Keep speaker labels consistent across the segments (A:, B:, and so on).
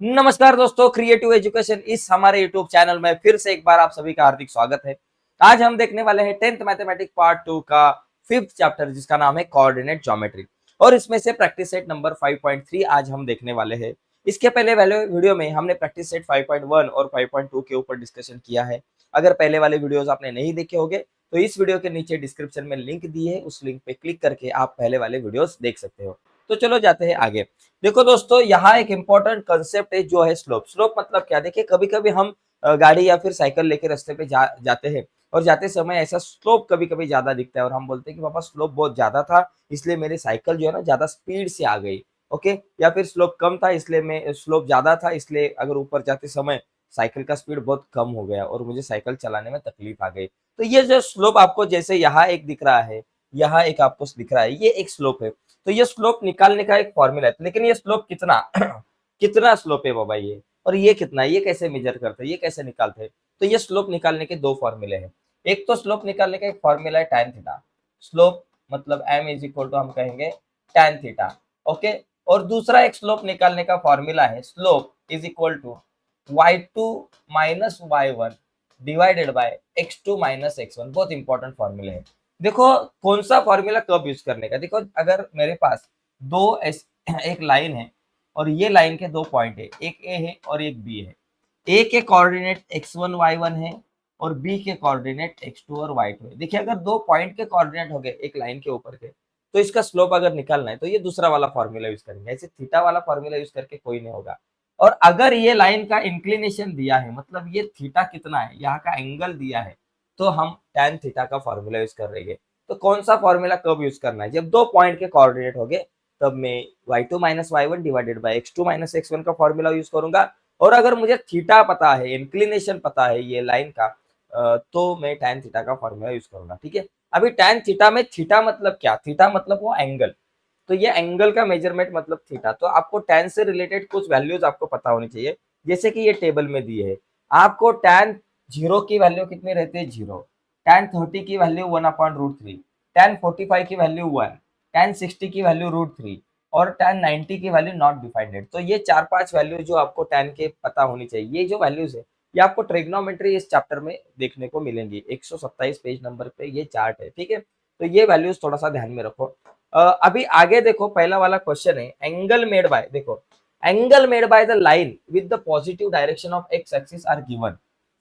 A: नमस्कार दोस्तों, creative education इस हमारे यूट्यूब चैनल में फिर से एक बार आप सभी का हार्दिक स्वागत है। आज हम देखने वाले हैं 10th मैथमेटिक्स पार्ट 2 का 5th चैप्टर जिसका नाम है कोऑर्डिनेट ज्योमेट्री और इसमें से प्रैक्टिस सेट नंबर 5.3 आज हम देखने वाले हैं। इसके पहले वाले वीडियो में हमने प्रैक्टिस सेट 5.1 और 5.2 के ऊपर डिस्कशन किया है। अगर पहले वाले वीडियोस आपने नहीं देखे होंगे तो इस वीडियो के नीचे डिस्क्रिप्शन में लिंक दी है, उस लिंक पे क्लिक करके आप पहले वाले वीडियोस देख सकते हो। तो चलो जाते हैं आगे। देखो दोस्तों, यहाँ एक इंपॉर्टेंट कंसेप्ट है जो है स्लोप। स्लोप मतलब क्या? देखिए, कभी कभी हम गाड़ी या फिर साइकिल लेके रास्ते पे जाते हैं और जाते समय ऐसा स्लोप कभी कभी ज्यादा दिखता है और हम बोलते हैं कि पापा स्लोप बहुत ज्यादा था इसलिए मेरी साइकिल जो है ना ज्यादा स्पीड से आ गई। ओके, या फिर स्लोप कम था इसलिए मैं स्लोप ज्यादा था इसलिए अगर ऊपर जाते समय साइकिल का स्पीड बहुत कम हो गया और मुझे साइकिल चलाने में तकलीफ आ गई। तो ये जो स्लोप आपको जैसे यहाँ एक दिख रहा है, यहाँ एक आपको दिख रहा है, ये एक स्लोप है। तो ये स्लोप निकालने का एक फॉर्मूला है, लेकिन ये स्लोप कितना कितना स्लोप है बाबा ये, और ये कितना है, ये कैसे मेजर करते हैं, ये कैसे निकालते हैं? तो ये स्लोप निकालने के दो फॉर्मूले हैं। एक तो स्लोप निकालने का एक फॉर्मूला है tan थीटा। स्लोप मतलब m इज इक्वल टू हम कहेंगे tan थीटा। ओके, और दूसरा एक स्लोप निकालने का फॉर्मूला है slope is equal to y2 minus y1 divided by x2 minus x1। बहुत इंपॉर्टेंट फॉर्मूले है। देखो कौन सा फॉर्मूला कब यूज करने का। देखो, अगर मेरे पास एक लाइन है और ये लाइन के दो पॉइंट है, एक ए है और एक बी है। ए के कोऑर्डिनेट x1 y1 है और बी के कोऑर्डिनेट x2 और y2 है। देखिए, अगर दो पॉइंट के कोऑर्डिनेट हो गए एक लाइन के ऊपर के, तो इसका स्लोप अगर निकालना है तो ये दूसरा वाला फॉर्मूला यूज करेंगे। ऐसे थीटा वाला फॉर्मूला यूज करके कोई नहीं होगा। और अगर ये लाइन का इंक्लिनेशन दिया है, मतलब ये थीटा कितना है, यहाँ का एंगल दिया है, तो हम tan थीटा का फॉर्मूला यूज कर रहे हैं। तो कौन सा फॉर्मूला कब यूज करना है? जब दो पॉइंट के कोऑर्डिनेट हो गए तब मैं y2 minus y1 divided by x2 minus x1 का फॉर्मूला यूज करूंगा। और अगर मुझे थीटा पता है, इंक्लिनेशन पता है ये लाइन का, तो मैं tan थीटा का फॉर्मूला यूज करूंगा। ठीक है, अभी tan थीटा में थीटा मतलब क्या? थीटा मतलब वो एंगल। तो ये एंगल का मेजरमेंट मतलब थीटा। तो आपको tan से रिलेटेड कुछ वैल्यूज आपको पता होनी चाहिए, जैसे कि ये टेबल में दिए है। आपको tan 0 की वैल्यू कितनी रहती है? 0। tan 30 की वैल्यू 1/√3, tan 45 की वैल्यू 1, tan 60 की वैल्यू √3 और tan 90 की वैल्यू नॉट डिफाइंड। तो ये 4-5 वैल्यू जो आपको tan के पता होनी चाहिए। ये जो वैल्यूज है ये आपको ट्रिग्नोमेट्री इस चैप्टर में देखने को मिलेंगी। 127 पेज नंबर पे ये चार्ट है। ठीक है, तो ये वैल्यूज थोड़ा सा ध्यान में रखो। अभी आगे देखो, पहला वाला क्वेश्चन है एंगल मेड बाय। देखो, angle made by the line with the positive direction of X axis are given,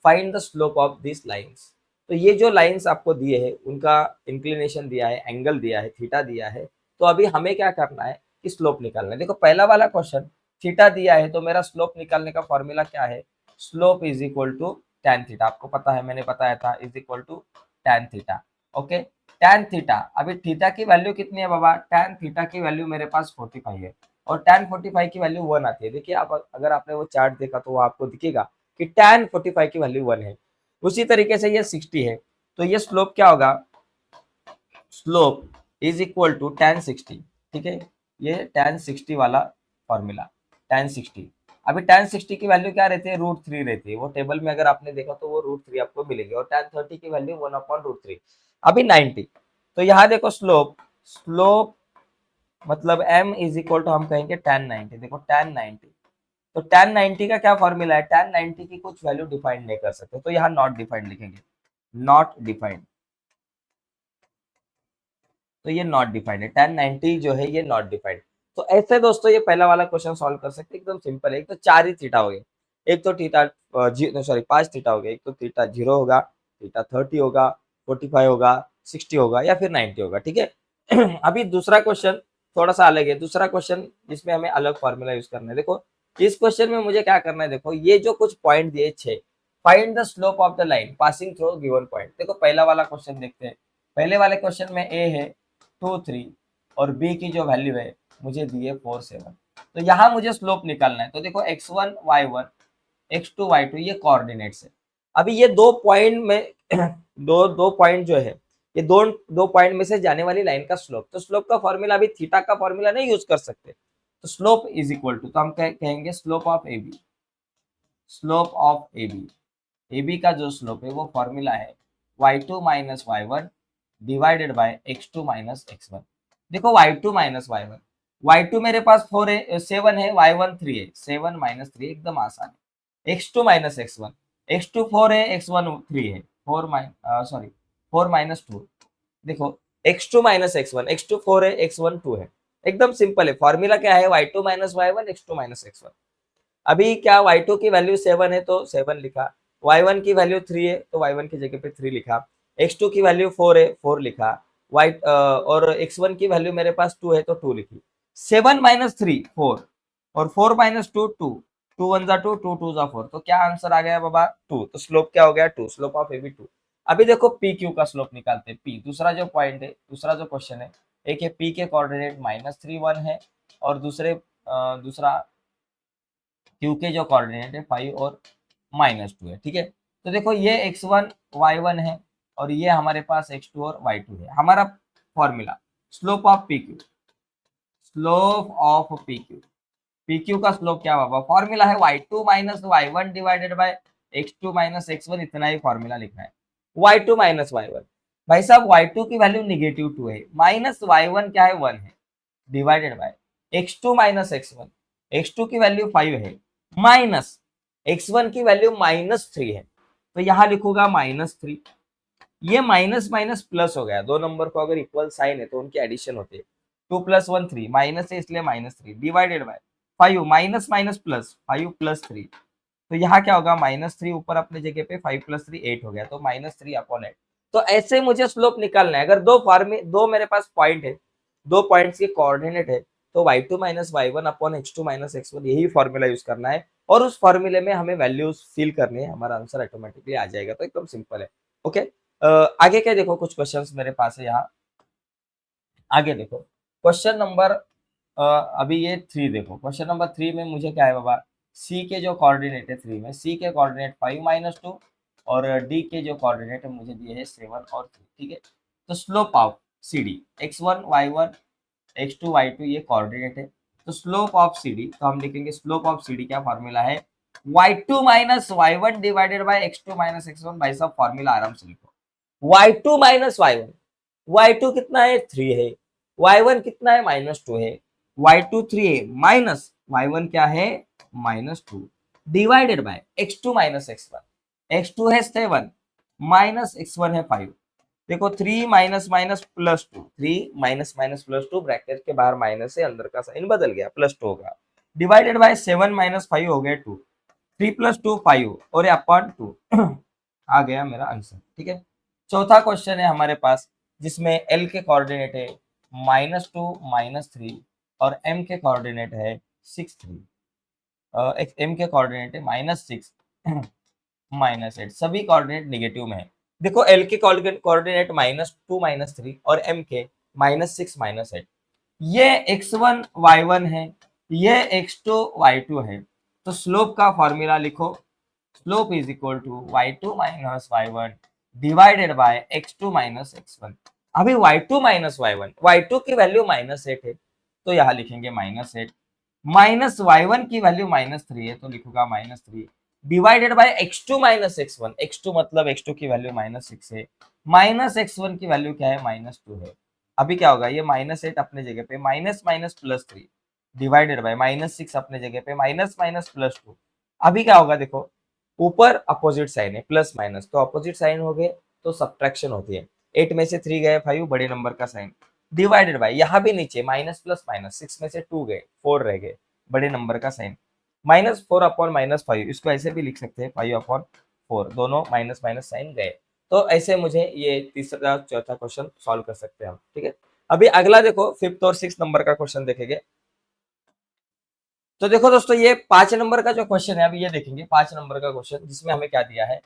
A: find the slope of this lines. तो ये जो लाइंस आपको दिए हैं उनका इंक्लिनेशन दिया है, एंगल दिया है, थीटा दिया है। तो अभी हमें क्या करना है कि स्लोप निकालना है। देखो, पहला वाला क्वेश्चन थीटा दिया है तो मेरा स्लोप निकालने का फॉर्मूला क्या है? Slope is equal to tan theta. आपको पता है, मैंने बताया था, is equal to tan theta. Okay, tan theta, अभी थीटा की वैल्यू कितनी है बाबा? tan थीटा की वैल्यू मेरे पास 45 है और tan 45 की वैल्यू 1 आती है। देखिए, आप अगर आपने वो चार्ट देखा तो वो आपको दिखेगा कि tan 45 की वैल्यू 1 है। उसी तरीके से ये 60 है, तो ये स्लोप क्या होगा? Slope is equal to tan 60। ठीक है, ये tan 60 वाला फॉर्मूला, tan 60। अभी tan 60 की वैल्यू क्या रहती है? √3 रहती है। वो टेबल में अगर आपने देखा तो वो √3 आपको मिलेगी और tan 30 की वैल्यू 1/√3। अभी 90, तो यहाँ देखो स्लोप, स्लोप मतलब m इज इक्वल टू हम कहेंगे tan 90। देखो tan 90, तो tan 90 का क्या फॉर्मूला है? tan 90 की कुछ वैल्यू डिफाइंड नहीं कर सकते, तो यहाँ नॉट डिफाइंड लिखेंगे, नॉट डिफाइंड। तो ये नॉट डिफाइंड है, tan 90 जो है ये नॉट डिफाइंड। तो ऐसे दोस्तों ये पहला वाला क्वेश्चन सॉल्व कर सकते हैं, एकदम सिंपल है। एक तो चार ही थीटा हो गए, एक तो थीटा सॉरी 5 थीटा हो गया, एक तो थीटा 0 होगा, थीटा 30 होगा, 45 होगा, 60 होगा या फिर 90 होगा। ठीक है अभी दूसरा क्वेश्चन थोड़ा सा अलग है। दूसरा क्वेश्चन जिसमें हमें अलग फॉर्मूला यूज करना है। देखो, इस क्वेश्चन में मुझे क्या करना है? देखो, ये जो कुछ पॉइंट दिए 6, find the slope of the line passing through given point. देखो, पहला वाला क्वेश्चन देखते हैं। पहले वाले क्वेश्चन में ए है 2 3 और बी की जो वैल्यू है मुझे दी है 4 7। तो यहाँ मुझे स्लोप निकालना है। तो देखो, x1 y1 x2 y2 ये कोऑर्डिनेट्स है। अभी ये दो पॉइंट में दो दो पॉइंट जो है, ये दो दो पॉइंट में से जाने वाली लाइन का स्लोप। तो स्लोप का फॉर्मूला अभी थीटा का फॉर्मूला नहीं यूज कर सकते। तो स्लोप इज इक्वल टू, तो हम कहेंगे slope of A B, slope of A B. A B का जो स्लोप है वो फॉर्मूला है y2 minus Y one divided by x2 minus x1। देखो, y2 minus Y one, y2 मेरे पास 4 है, 7 है, y1 3 है, 7 माइनस 3 एकदम आसान है। x2 माइनस x1, x2 4 है, x1 3 है, 4 माइनस 2, देखो x2 माइनस x1, x2 4 है, x1 2 है, एकदम सिंपल है। फॉर्मूला क्या है, y2 minus y1, x2 minus x1। अभी क्या y2 की वैल्यू 7 है तो 7 लिखा, y1 की वैल्यू 3 है तो y1 की जगह पे 3 लिखा, x2 की वैल्यू 4 है 4 लिखा, और x1 की वैल्यू मेरे पास 2 है तो 2 लिखी। 7 माइनस 3 4 और 4 माइनस 2 2, 2 1 जा 2, 2 2 जा 4, तो क्या आंसर आ गया बाबा 2। तो स्लोप क्या हो गया 2, स्लोप ऑफ ए बी 2। अभी देखो पी क्यू का स्लोप निकालते हैं। पी दूसरा जो पॉइंट है, दूसरा जो क्वेश्चन है, एक है पी के कोऑर्डिनेट -3 1 है और दूसरा क्यू के जो कोऑर्डिनेट है 5 और -2 है, ठीक है। तो देखो ये x1 y1 है और ये हमारे पास x2 और y2 है। हमारा formula slope of P Q, slope of P Q, P Q का स्लोप क्या होगा, फॉर्मूला है y2 minus y1 divided by x2 minus x1, इतना ही फॉर्मूला लिखना है। y2 माइनस y1, भाई साहब y2 की वैल्यू -2 है, माइनस y1 क्या है 1 है, divided by x2 minus x1, x2 की वैल्यू 5 है, माइनस x1 की वैल्यू -3 है, तो यहां लिखूंगा -3। ये माइनस माइनस प्लस हो गया, दो नंबर को अगर इक्वल साइन है तो उनकी एडिशन होती है। 2 + 1 3, माइनस है इसलिए -3 divided by 5, minus minus plus 5 + 3, तो यहाँ क्या होगा -3 ऊपर अपने जगह पे 5 + 3 8 हो गया, तो -3/8। तो ऐसे मुझे स्लोप निकालना है। अगर दो मेरे पास पॉइंट है, दो पॉइंट्स के कोऑर्डिनेट है, तो y2 minus y1 upon x2 minus x1 यही फॉर्मूला यूज करना है और उस फॉर्मूले में हमें वैल्यूज फिल करनी है, हमारा आंसर ऑटोमेटिकली आ जाएगा। तो एकदम सिंपल है। ओके, आगे क्या देखो, कुछ क्वेश्चंस मेरे पास है यहाँ। आगे देखो क्वेश्चन नंबर अभी ये 3 देखो, क्वेश्चन नंबर 3 में मुझे क्या है बाबा, सी के जो कोऑर्डिनेट है 3 में, सी के कोऑर्डिनेट 5 - 2 और डी के जो कोऑर्डिनेट है मुझे दिए है 7 और 3, ठीक है। तो slope of C D, x1 y1 x2 y2 ये कोऑर्डिनेट है, तो स्लोप ऑफ सी डी, तो हम लिखेंगे स्लोप ऑफ सी डी क्या फॉर्मूला है, y2 minus y1 divided by x2 minus x1। भाई साहब फॉर्मूला आराम से लिखो, y2 माइनस y1, y2 कितना है 3 है, y1 कितना है -2 है, y2 3 है माइनस y1 क्या है -2 divided by x2 minus x1, x2 है 7 माइनस x1 है 5। देखो 3 minus minus plus 2, 3 minus minus plus 2, bracket के बाहर माइनस है, अंदर का साइन बदल गया, +2 होगा, डिवाइडेड बाय 7 माइनस 5 हो गया 2, 3 + 2 5 और ये अपॉन 2 आ गया मेरा आंसर, ठीक है। चौथा क्वेश्चन है हमारे पास जिसमें एल के कोऑर्डिनेट है -2 -3 और एम के कोऑर्डिनेट है 6 3, एम के कोऑर्डिनेट है -6 -8, सभी कोऑर्डिनेट नेगेटिव में है। देखो एल के कोऑर्डिनेट -2 -3 और एम के -6 -8, ये x1 y1 है, ये x2 y2 है, तो स्लोप का फॉर्मूला लिखो, slope is equal to y2 minus y1 divided by x2 minus x1। अभी y2 माइनस y1, y2 की वैल्यू -8 है तो यहाँ लिखेंगे -8, माइनस y1 की वैल्यू -3 है तो लिखूंगा -3 divided by x2 minus x1, x2 मतलब x2 की वैल्यू -6 है, माइनस x1 की वैल्यू क्या है -2 है। अभी क्या होगा, ये -8 अपने जगह पे माइनस माइनस +3 डिवाइडेड बाय -6 अपने जगह पे माइनस माइनस +2। अभी क्या होगा देखो, ऊपर अपोजिट साइन है प्लस माइनस, तो अपोजिट साइन हो गए तो सब्ट्रैक्शन होती है, 8 में से 3 गए 5, बड़े नंबर का साइन, डिवाइडेड बाय यहाँ भी नीचे माइनस प्लस माइनस, 6 में से 2 गए 4 रह गए, बड़े नंबर का साइन, -4 अपॉन -5, इसको ऐसे भी लिख सकते हैं 5 अपॉन 4, दोनों माइनस माइनस साइन गए। तो ऐसे मुझे ये तीसरा चौथा क्वेश्चन सॉल्व कर सकते हैं हम, ठीक है। अभी अगला देखो 5th और 6th नंबर का क्वेश्चन देखेंगे। तो देखो दोस्तों ये 5 नंबर का जो क्वेश्चन है, अभी ये देखेंगे 5 नंबर का क्वेश्चन जिसमें हमें क्या दिया है।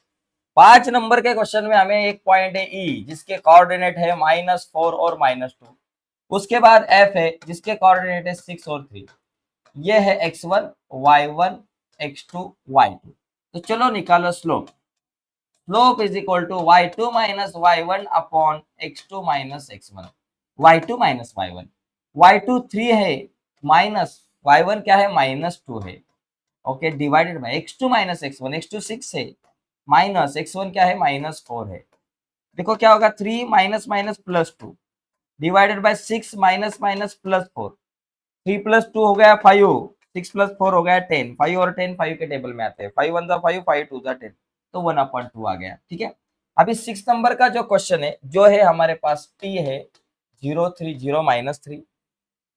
A: 5 नंबर के क्वेश्चन में हमें एक पॉइंट है ई जिसके कोऑर्डिनेट है -4 और -2, उसके बाद एफ है जिसके कोऑर्डिनेट है 6 और 3, ये है x1 y1 x2 y2। तो चलो निकालो slope, slope is equal to y2 minus y1 upon x2 minus x1, y2 minus y1, y2 3 है माइनस y1 क्या है -2 है, okay, divided by x2 minus x1, x2 6 है माइनस x1 क्या है -4 है। देखो क्या होगा, 3 minus minus +2 divided bye 6 minus minus +4, 3+2 हो गया 5, 6+4 हो गया 10, 5 और 10 5 के टेबल में आते हैं, 5 1 5, 5 2 10, तो 1/2 आ गया। ठीक है, अभी 6 नंबर का जो क्वेश्चन है, जो है हमारे पास टी है 0 3 0 -3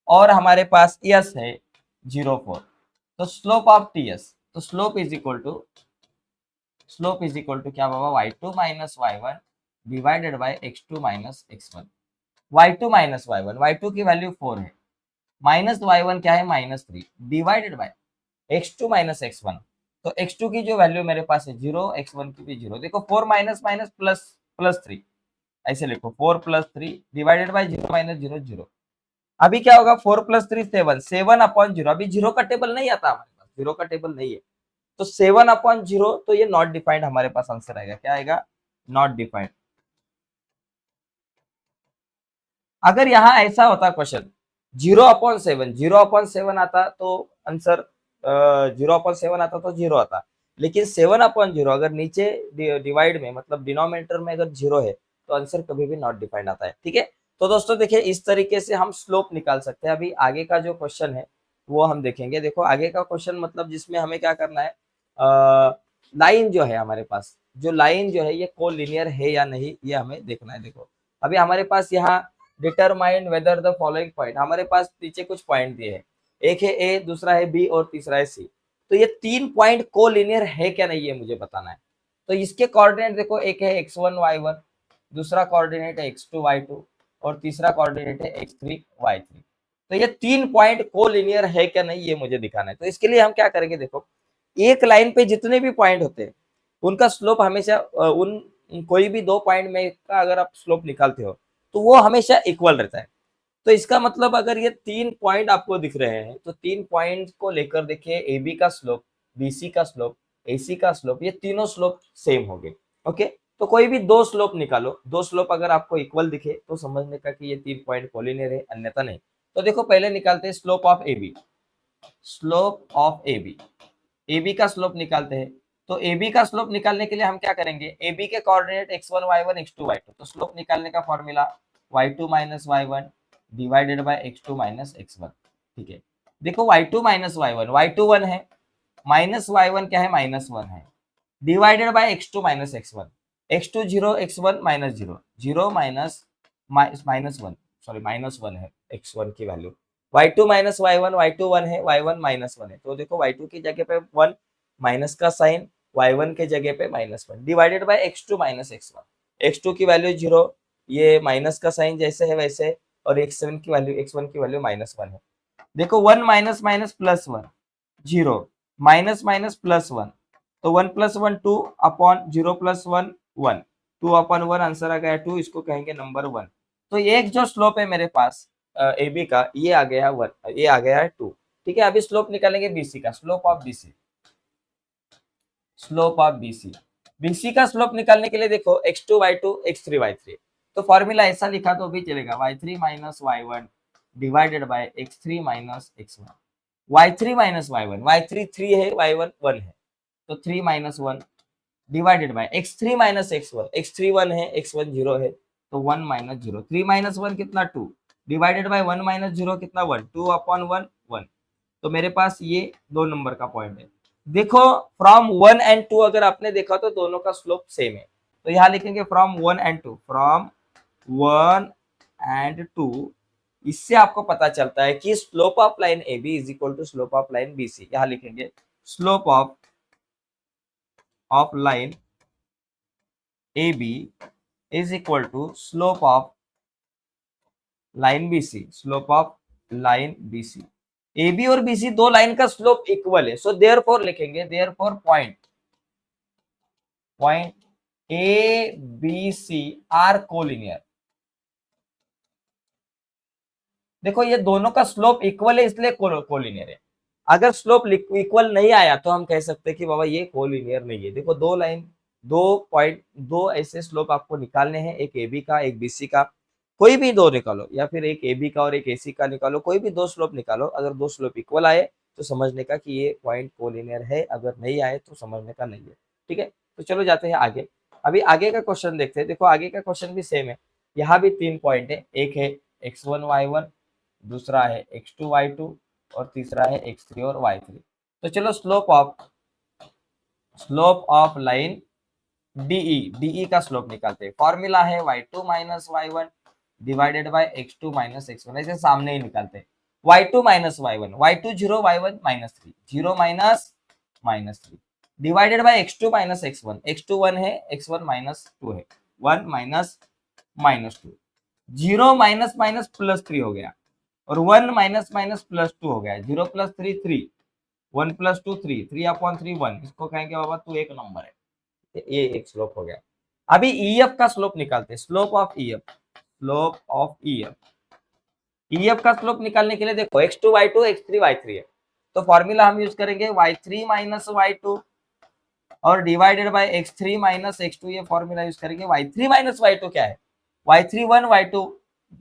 A: और हमारे पास यस है 0 4। तो स्लोप ऑफ टी एस, तो स्लोप इज इक्वल टू क्या बाबा, y2 minus y1 divided by x2 minus x1। y2 minus y1, y2 की वैल्यू 4 है, माइनस y1 क्या है -3 divided by x2 minus x1। तो x2 की जो वैल्यू मेरे पास है 0, x1 की भी 0। देखो 4 माइनस माइनस प्लस प्लस 3, ऐसे लिखो 4 प्लस 3 डिवाइडेड बाय 0 माइनस 0 0। अभी क्या होगा, 4 प्लस 3 7, 7/0। अभी जीरो का टेबल नहीं आता हमारे पास, जीरो का टेबल नहीं है, तो 7/0, तो ये नॉट डिफाइंड हमारे पास आंसर आएगा। क्या आएगा, नॉट डिफाइंड। अगर यहाँ ऐसा होता क्वेश्चन 0/7, 0/7 आता तो आंसर 0/7 आता तो 0 आता, लेकिन 7/0 अगर नीचे डिवाइड में मतलब डिनोमिनेटर में अगर 0 है तो आंसर कभी भी नॉट डिफाइंड आता है। ठीक है, तो दोस्तों देखिए इस तरीके से हम स्लोप निकाल सकते हैं। अभी आगे का जो क्वेश्चन है वो हम देखेंगे। देखो आगे का क्वेश्चन मतलब जिसमें हमें क्या करना है, लाइन जो है हमारे पास, जो लाइन जो है ये कोलिनियर है या नहीं, ये हमें देखना है। देखो अभी हमारे पास यहाँ determine whether the following point, हमारे पास नीचे कुछ पॉइंट दिए हैं, एक है ए, दूसरा है बी और तीसरा है सी। तो ये 3 पॉइंट कोलिनियर है क्या नहीं, ये मुझे बताना है। तो इसके कोऑर्डिनेट देखो, एक है x1 y1, दूसरा कोऑर्डिनेट है x2 y2 और तीसरा कोऑर्डिनेट है x3 y3। तो ये 3 पॉइंट कोलिनियर है क्या नहीं, ये मुझे दिखाना है। तो इसके लिए हम क्या करेंगे, देखो एक लाइन पे जितने भी पॉइंट होते हैं उनका स्लोप हमेशा उन कोई भी 2 पॉइंट में का अगर आप स्लोप निकालते हो तो वो हमेशा इक्वल रहता है। तो इसका मतलब अगर ये 3 पॉइंट आपको दिख रहे हैं तो 3 पॉइंट को लेकर देखिए, ए बी का स्लोप, बी सी का स्लोप, ए सी का स्लोप, ये तीनों स्लोप सेम हो गए। ओके, तो कोई भी 2 स्लोप निकालो, 2 स्लोप अगर आपको इक्वल दिखे तो समझने का कि ये 3 पॉइंट कोलिनियर है, अन्यथा नहीं। तो देखो पहले निकालते हैं slope of A B, slope of A B, A B का स्लोप निकालते हैं। तो ए बी का स्लोप निकालने के लिए हम क्या करेंगे, ए बी के coordinate x1 y1 x2 y2, तो स्लोप निकालने का formula y2 minus y1 divided by x2 minus x1। ठीक है, देखो y2 माइनस y1, y2 1 है, माइनस y1 क्या है, -1 है, divided by x2 minus x1, x2 0, x1 -0, 0 minus -1, sorry -1 है x1 की value, y2 minus y1, y2 1 है, y1 -1 है। तो देखो y2 की जगह पे 1, माइनस का साइन, y1 के जगह पे -1 divided by x2 minus x1, x2 की वैल्यू 0, ये माइनस का साइन जैसे है वैसे, और x1 की वैल्यू -1 है। देखो 1 minus minus plus 1 0, minus minus plus 1, तो 1 प्लस 1 2 अपॉन 0 प्लस 1 1, 2/1 आंसर आ गया 2, इसको कहेंगे नंबर 1। तो एक जो स्लोप है मेरे पास ए बी का, ये आ गया 1, ये आ गया है 2। ठीक है, अभी स्लोप निकालेंगे बीसी का, slope of BC, slope of BC, BC का स्लोप निकालने के लिए देखो x2 y2 x3 y3, तो फॉर्मूला ऐसा लिखा तो भी चलेगा, y3 minus y1 divided bye x3 minus x1, y3 minus y1, y3 3 है, y1 1 है, तो 3 minus 1 divided by x3 minus x1, x3 1 है, x1 0 है, तो 1 माइनस 0, 3 माइनस 1 कितना 2 डिवाइडेड बाय 1 माइनस 0 कितना 1, 2/1 1। तो मेरे पास ये 2 नंबर का पॉइंट है। देखो फ्रॉम 1 एंड 2 अगर आपने देखा तो दोनों का स्लोप सेम है, तो यहाँ लिखेंगे फ्रॉम 1 एंड 2, फ्रॉम 1 एंड 2। इससे आपको पता चलता है कि slope of line A B is equal to slope of line B C. यहाँ लिखेंगे slope of line A B is equal to slope of line B C, slope of line B C. A B और B C दो line का slope equal है, so therefore लिखेंगे, therefore point A B C are collinear. देखो ये दोनों का slope equal है इसलिए कोलिनियर है। अगर स्लोप इक्वल नहीं आया तो हम कह सकते हैं कि बाबा ये कोलिनियर नहीं है। देखो दो लाइन, दो पॉइंट, दो ऐसे स्लोप आपको निकालने हैं, एक ए बी का एक बी सी का, कोई भी दो निकालो, या फिर एक ए बी का और एक ए सी का निकालो, कोई भी दो स्लोप निकालो। अगर दो स्लोप इक्वल आए तो समझने का कि ये पॉइंट कोलिनियर है, अगर नहीं आए तो समझने का नहीं है। ठीक है, तो चलो जाते हैं आगे। अभी आगे का क्वेश्चन देखते हैं। देखो आगे का क्वेश्चन भी सेम है, यहाँ भी 3 पॉइंट है, एक है x1 y1 दूसरा है x2 y2 और तीसरा है x3 और y3। तो चलो स्लोप ऑफ लाइन डीई का स्लोप निकालते हैं। फॉर्मूला है y2 minus y1 divided by x2 minus x1, ऐसे सामने ही निकालते हैं। y2 minus y1, y2 0, y1 minus 3, 0 minus minus 3 divided by x2 minus x1, x2 1 है, x1 माइनस 2 है, 1 minus minus 2, 0 minus minus plus 3 हो गया और 1 माइनस माइनस प्लस 2 हो गया। 0 प्लस 3 3, 1 प्लस 2 3, 3 अपॉन 3 1, इसको कहेंगे बाबा तू एक नंबर है। ये एक स्लोप हो गया। अभी ईएफ का स्लोप निकालते हैं। स्लोप ऑफ ईएफ का स्लोप निकालने के लिए देखो x2 y2 x3 y3 है, तो फॉर्मूला हम यूज करेंगे y3 माइनस y2 और divided by x3 minus x2, ये फॉर्मूला यूज करेंगे। y3 माइनस y2 क्या है, y3 1 y2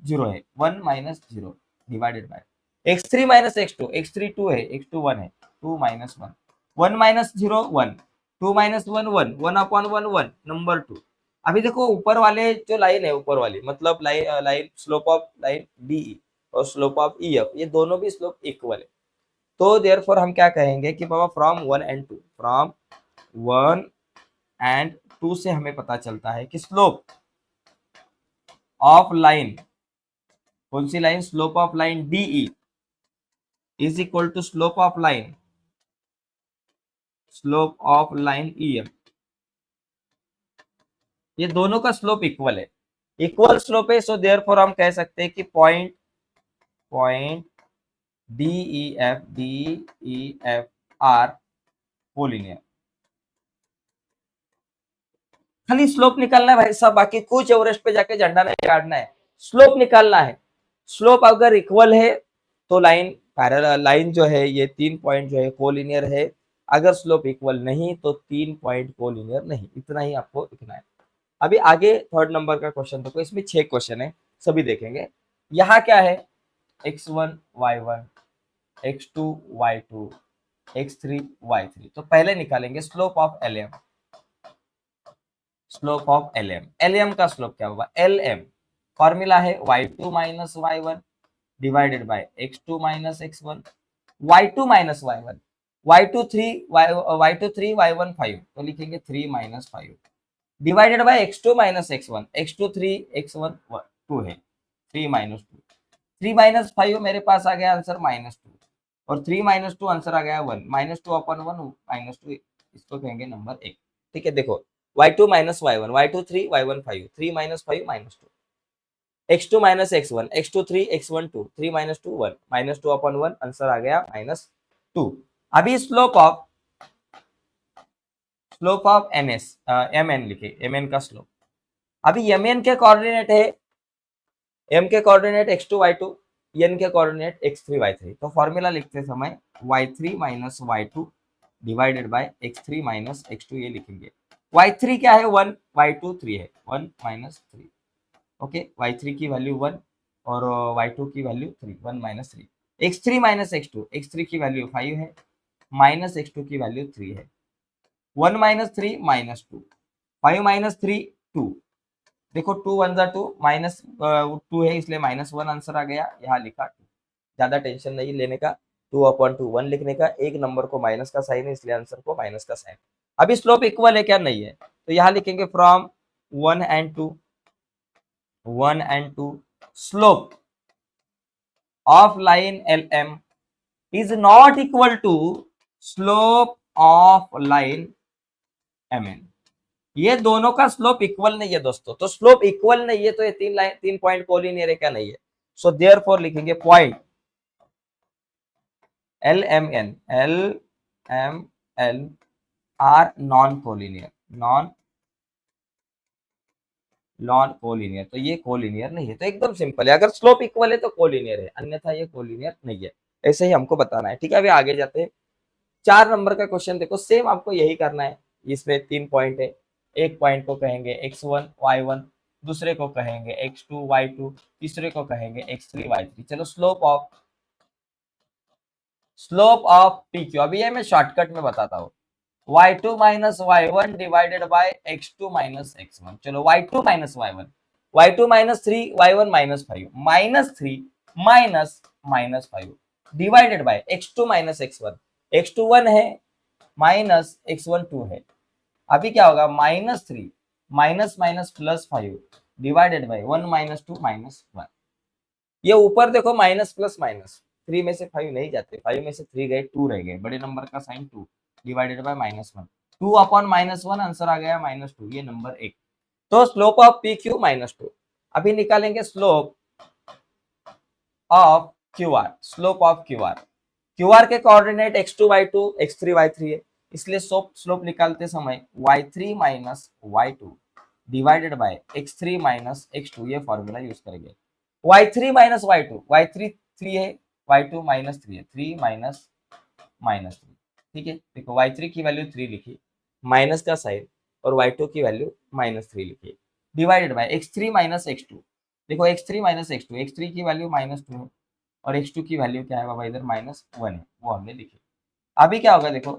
A: 0 है, 1 minus 0 divided by x3 minus x2, x3 2 है, x2 1 है, 2 minus 1, 1 minus 0 1, 2 minus 1 1, 1 upon 1 1, number 2। अभी देखो ऊपर वाले जो लाइन है, ऊपर वाली मतलब line slope of line DE और स्लोप ऑफ ईएफ, ये दोनों भी स्लोप इक्वल है। तो देयरफॉर हम क्या कहेंगे कि बाबा फ्रॉम 1 एंड 2 से हमें पता चलता है कि स्लोप ऑफ लाइन, कौन सी line, slope of line D E is equal to slope of line E F. ये दोनों का स्लोप इक्वल है, इक्वल स्लोप है। सो देयरफॉर हम कह सकते हैं कि point D E F are collinear. खाली स्लोप निकालना है भाई साहब, बाकी कुछ एवरेस्ट पे जाके झंडा नहीं गाड़ना है, स्लोप निकालना है। स्लोप अगर इक्वल है तो लाइन पैरेलल, लाइन जो है ये 3 पॉइंट जो है कोलिनियर है। अगर स्लोप इक्वल नहीं तो 3 पॉइंट कोलिनियर नहीं। इतना ही आपको लिखना है। अभी आगे थर्ड नंबर का क्वेश्चन देखो, इसमें 6 क्वेश्चन है, सभी देखेंगे। यहाँ क्या है, x1 y1 x2 y2 x3 y3। तो पहले निकालेंगे slope of LM। Slope of LM का स्लोप क्या होगा, LM फॉर्मूला है y2 minus y1 divided by x2 minus x1, y2 minus y1, y2 3 y1 5, तो लिखेंगे 3 minus 5 divided by x2 minus x1, x2 3 x1 2 है, 3 माइनस 2, 3 माइनस 5 मेरे पास आ गया answer minus 2 और 3 माइनस 2 आंसर आ गया 1, माइनस 2 अपॉन 1 माइनस 2, इसको कहेंगे नंबर 1। ठीक है, देखो y2 minus y1, y2 3 y1 5, 3 minus 5 minus 2, x2 minus x1, x2 3 x1 2, 3 minus 2 1, minus 2 upon 1, answer आ गया माइनस 2। अभी स्लोप ऑफ mn लिखे, mn का स्लोप। अभी mn के कोऑर्डिनेट है, m के कोऑर्डिनेट x2 y2, n के कोऑर्डिनेट x3 y3। तो फॉर्मूला लिखते समय y3 minus y2 divided by x3 minus x2, ये लिखेंगे। y3 क्या है, 1, y2 3 है, 1 माइनस 3। ओके, y3 की वैल्यू 1 और y2 की value 3, 1 minus 3। x3 minus x2, x3 की वैल्यू 5 है, माइनस x2 की वैल्यू 3 है, 1 माइनस 3 माइनस 2, 5 माइनस 3 2। देखो 2 1 जा 2, माइनस 2 है इसलिए माइनस 1 आंसर आ गया, यहाँ लिखा 2। ज्यादा टेंशन नहीं लेने का, 2 अपॉन 2 1 लिखने का, एक नंबर को माइनस का साइन है इसलिए आंसर को माइनस का साइन। अभी स्लोप इक्वल है क्या, नहीं है, तो यहाँ लिखेंगे from 1 and 2 slope of line LM is not equal to slope of line MN। ये दोनों का स्लोप इक्वल नहीं है दोस्तों, तो स्लोप इक्वल नहीं है तो ये 3 पॉइंट कोलिनियर है क्या, नहीं है। सो देयरफॉर लिखेंगे point LMN are non collinear, non collinear, तो ये कोलिनियर नहीं है। तो एकदम सिंपल है, अगर स्लोप इक्वल है तो कोलिनियर है, अन्यथा ये कोलिनियर नहीं है। ऐसे ही हमको बताना है। ठीक है, अभी आगे जाते हैं। 4 नंबर का क्वेश्चन देखो, सेम आपको यही करना है। इसमें 3 पॉइंट है, एक पॉइंट को कहेंगे x1 y1, दूसरे को कहेंगे x2 y2, तीसरे को कहेंगे x3 y3। चलो स्लोप ऑफ PQ, अभी ये मैं शॉर्टकट में बताता हूँ। y2 minus y1 divided by x2 minus x1। चलो y2 minus y1, y2 minus 3 y1 minus 5, minus 3 minus minus 5 divided by x2 minus x1, x2 1 है माइनस x1 2 है। अभी क्या होगा -3 minus minus plus 5 divided by 1 minus 2 minus 1। ये ऊपर देखो minus plus minus, 3 में से 5 नहीं जाते, 5 में से 3 गए 2 रह गए, बड़े नंबर का sign 2 divided by -1, 2 upon -1 answer आ गया -2, ये नंबर 1। तो स्लोप ऑफ पी क्यू -2। अभी निकालेंगे slope of Q R, slope of Q R. Q R के coordinate x2 y2 x3 y3 है, इसलिए स्लोप निकालते समय y3 minus y2 divided by x3 minus x2, ये फॉर्मूला यूज करेंगे। y3 माइनस y2, y3 3 है, y2 माइनस 3 है, 3 minus minus 3, ठीक है। देखो y3 की वैल्यू 3 लिखी, माइनस का साइन, और y2 की वैल्यू -3 लिखी, divided by x3 minus x2। देखो x3 माइनस x2, x3 की वैल्यू -2 है और x2 की वैल्यू क्या है बाबा इधर -1 है, वो हमने लिखी। अभी क्या होगा देखो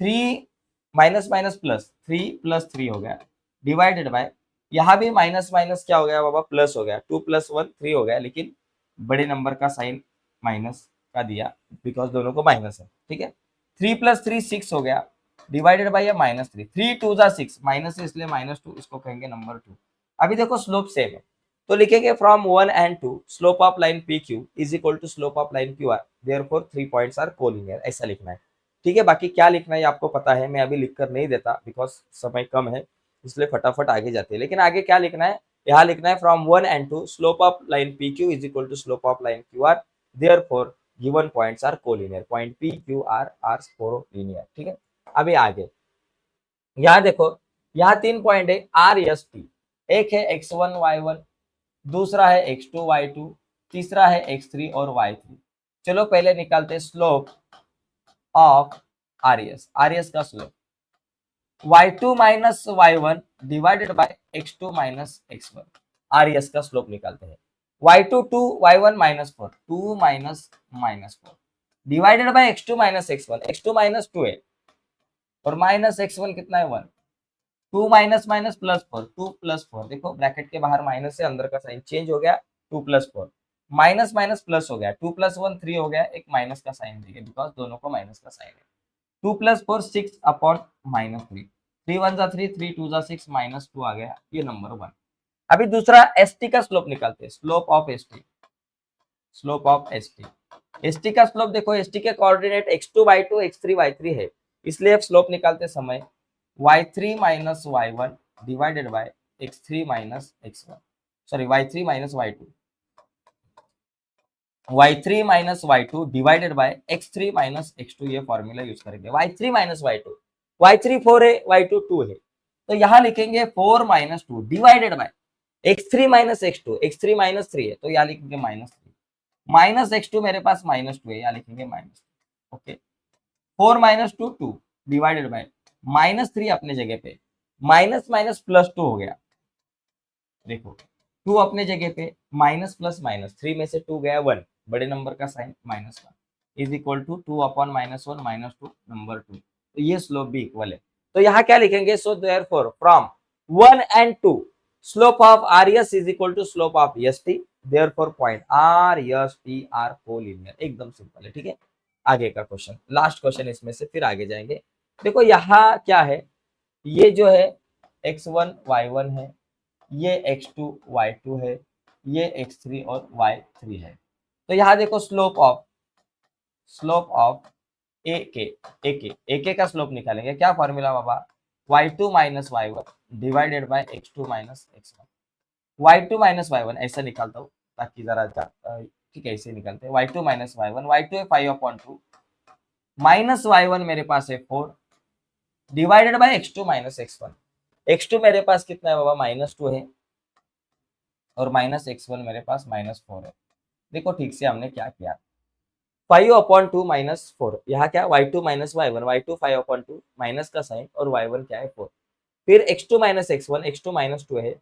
A: 3 माइनस माइनस प्लस 3 प्लस 3 हो गया, डिवाइडेड बाय यहाँ भी माइनस माइनस क्या हो गया बाबा प्लस हो गया, 2 प्लस 1 3 हो गया, लेकिन बड़े नंबर का साइन माइनस का दिया बिकॉज दोनों को माइनस है, ठीक है। 3 प्लस 3 6 हो गया, डिवाइडेड बाय ये -3, 3 2 जा 6, माइनस है इसलिए -2, इसको कहेंगे नंबर 2। अभी देखो स्लोप सेम है, तो लिखेंगे from 1 and 2 slope of line P Q is equal to slope of line Q R, therefore 3 points are collinear, ऐसा लिखना है, ठीक है। बाकी क्या लिखना है आपको पता है, मैं अभी लिखकर नहीं देता बिकॉज समय कम है, इसलिए फटाफट आगे जाते हैं। लेकिन आगे क्या लिखना है, यहाँ लिखना है from 1 and 2 slope of line P Q is equal to slope of line Q R, therefore given points are collinear, point P Q R collinear, ठीक है। अभी आगे यहाँ देखो, यहाँ 3 पॉइंट है आर एस टी, एक है x1 y1, दूसरा है x2 y2, तीसरा है x3 और y3। चलो पहले निकालते स्लोप ऑफ आरएस का slope y2 minus y1 divided by x2 minus x1, RS का स्लोप निकालते हैं। y2 2 y1 -4, 2 minus -4 divided by x2 minus x1, x2 -2 है और माइनस x1 कितना है 1, 2 माइनस माइनस प्लस 4, 2 प्लस 4, देखो ब्रैकेट के बाहर माइनस से अंदर का साइन चेंज हो गया, 2 प्लस 4 माइनस माइनस प्लस हो गया, 2 प्लस 1 3 हो गया, एक माइनस का साइन दिया बिकॉज दोनों को माइनस का साइन है। 2 प्लस 4 6 अपॉन -3, 3 1 जा 3, 3 2 जा 6, -2 आ गया, ये नंबर 1। अभी दूसरा एसटी का स्लोप निकालते हैं, slope of ST, slope of ST. ST का स्लोप देखो, एसटी के coordinate x2 y2 x3 y3 है, इसलिए स्लोप निकालते समय y3 minus y1 divided bye x3 minus x1, sorry y3 minus y2, y3 minus y2 divided by x3 minus x2, ये formula use करेंगे। y3 minus y2, y3 4 है y2 2 है, तो यहाँ लिखेंगे 4 minus 2 divided bye x3 minus x2, x3 minus 3 है तो यहाँ लिखेंगे -3, माइनस x2 मेरे पास -2 है, यहाँ लिखेंगे -2, ओके। 4 माइनस 2 2 डिवाइडेड बाय -3 अपने जगह पे, माइनस माइनस प्लस 2 हो गया, देखो 2 अपने जगह पे, माइनस प्लस माइनस, 3 में से 2 गया 1, बड़े नंबर का sign -1 is equal to 2 upon -1 -2 number 2, तो ये स्लोप भी इक्वल है। तो यहाँ क्या लिखेंगे, so therefore from 1 and 2 slope of R S is equal to slope of S T, therefore point R S T are collinear, एकदम सिंपल है, ठीक है। आगे का क्वेश्चन, लास्ट क्वेश्चन इसमें से, फिर आगे जाएंगे। देखो यहाँ क्या है, ये जो है x1 y1 है, ये x2 y2 है, ये x3 और y3 है। तो यहाँ देखो स्लोप ऑफ ए के का स्लोप निकालेंगे, क्या formula Baba, y2 minus y1 divided by x2 minus x1, y2 minus y1 ऐसा निकालता हूँ ताकि जरा ठीक है, ऐसे निकालते हैं, y2 माइनस y1, y2 है 5/2 माइनस y1 मेरे पास है 4 divided by x2 minus x1, x2 मेरे पास कितना है बाबा -2 है और माइनस x1 मेरे पास -4 है। देखो ठीक से हमने क्या किया, 5/2 -4, यहाँ क्या y2 minus y1, y2 5/2 minus का साइन और y1 क्या है 4, फिर x2 माइनस x1, x2 -2 है,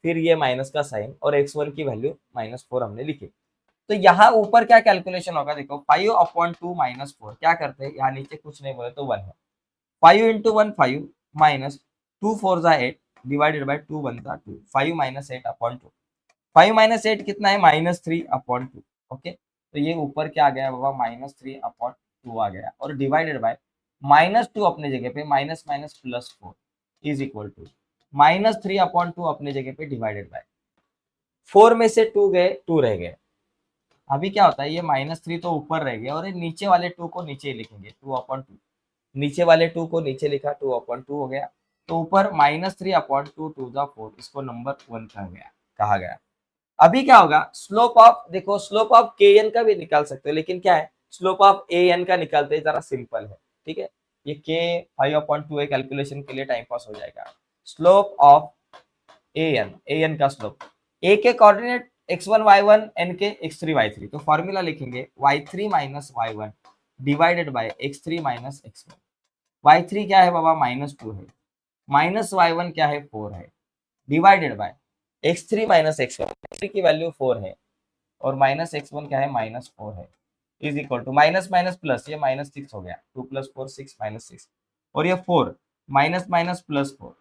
A: फिर ये माइनस का साइन और x1 की वैल्यू -4 हमने लिखी। तो यहाँ ऊपर क्या कैलकुलेशन होगा, देखो 5/2 -4 क्या करते हैं, यहाँ नीचे कुछ नहीं बोले तो 1 है, 5 इंटू 1 5 माइनस 2 4 जा 8 डिवाइडेड बाय 2 1 जा 2, 5 माइनस 8/2, 5 माइनस 8 कितना है -3/2, ओके, तो ये ऊपर क्या आ गया बाबा, -3/2 आ गया, और डिवाइडेड बाय -2 अपने जगह पे, minus minus +4 is equal to -3/2 अपने जगह पे डिवाइडेड बाय 4 में से 2 गए, 2 रह गए। अभी क्या होता है, ये -3 तो ऊपर रह गया, और ये नीचे वाले 2 को नीचे ही लिखेंगे, 2/2, नीचे वाले 2 को नीचे लिखा, 2/2 हो गया। तो ऊपर -3/2 2 जा 4, इसको नंबर 1 कहा गया। अभी क्या होगा, स्लोप ऑफ, देखो स्लोप ऑफ के एन का भी निकाल सकते हो, लेकिन क्या है, स्लोप ऑफ ए एन का निकालते जरा सिंपल है, ठीक है। ये के 5/2 है, कैलकुलेशन के लिए टाइम पास हो जाएगा। स्लोप ऑफ ए एन का स्लोप, ए के कोऑर्डिनेट x1 y1, एन के x3 y3, तो फॉर्मूला लिखेंगे y3 minus y1 divided bye x3 minus x1। y3 क्या है बाबा, -2 है, माइनस y1 क्या है, 4 है, divided by x3 minus x1, x3 की वैल्यू 4 है, और माइनस x1 क्या है, -4 है, is equal to minus minus plus, ये -6 हो गया, 2 + 4 6 -6, और ये 4 माइनस माइनस +4,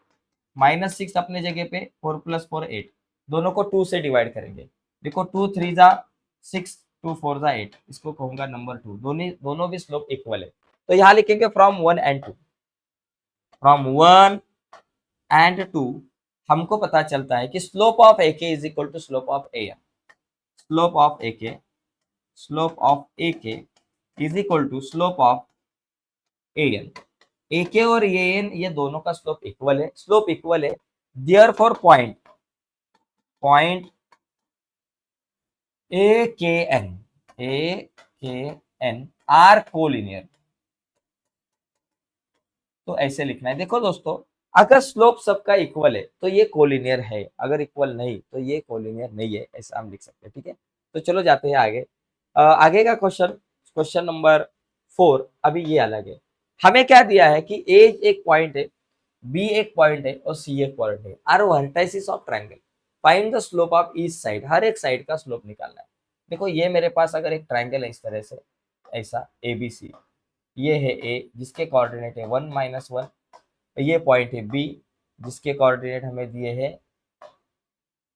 A: -6 अपने जगह पे, 4 + 4 8, दोनों को 2 से डिवाइड करेंगे। देखो 2 3 जा 6, 2 4 जा 8, इसको कहूंगा नंबर 2, दोनों भी स्लोप इक्वल है। तो यहाँ लिखेंगे फ्रॉम 1 एंड 2, फ्रॉम 1 एंड 2 हमको पता चलता है कि slope of A K is equal to slope of A N, slope of A K, slope of A K is equal to slope of A N. A K और A N ये दोनों का slope equal है, slope equal है, therefore point A K N are collinear. तो ऐसे लिखना है। देखो दोस्तों, अगर स्लोप सबका इक्वल है तो ये कोलिनियर है, अगर इक्वल नहीं तो ये कोलिनियर नहीं है, ऐसा हम लिख सकते हैं, ठीक है। तो चलो जाते हैं आगे। आगे का क्वेश्चन नंबर 4, अभी ये अलग है। हमें क्या दिया है कि ए एक पॉइंट है, बी एक पॉइंट है, और सी एक पॉइंट है, are vertices of triangle, find the slope of each side, हर एक साइड का स्लोप निकालना है। देखो ये मेरे पास अगर एक ट्रायंगल है इस तरह से, ऐसा ABC, ये है ए जिसके कोऑर्डिनेट है 1 - 1, ये पॉइंट है बी जिसके कोऑर्डिनेट हमें दिए हैं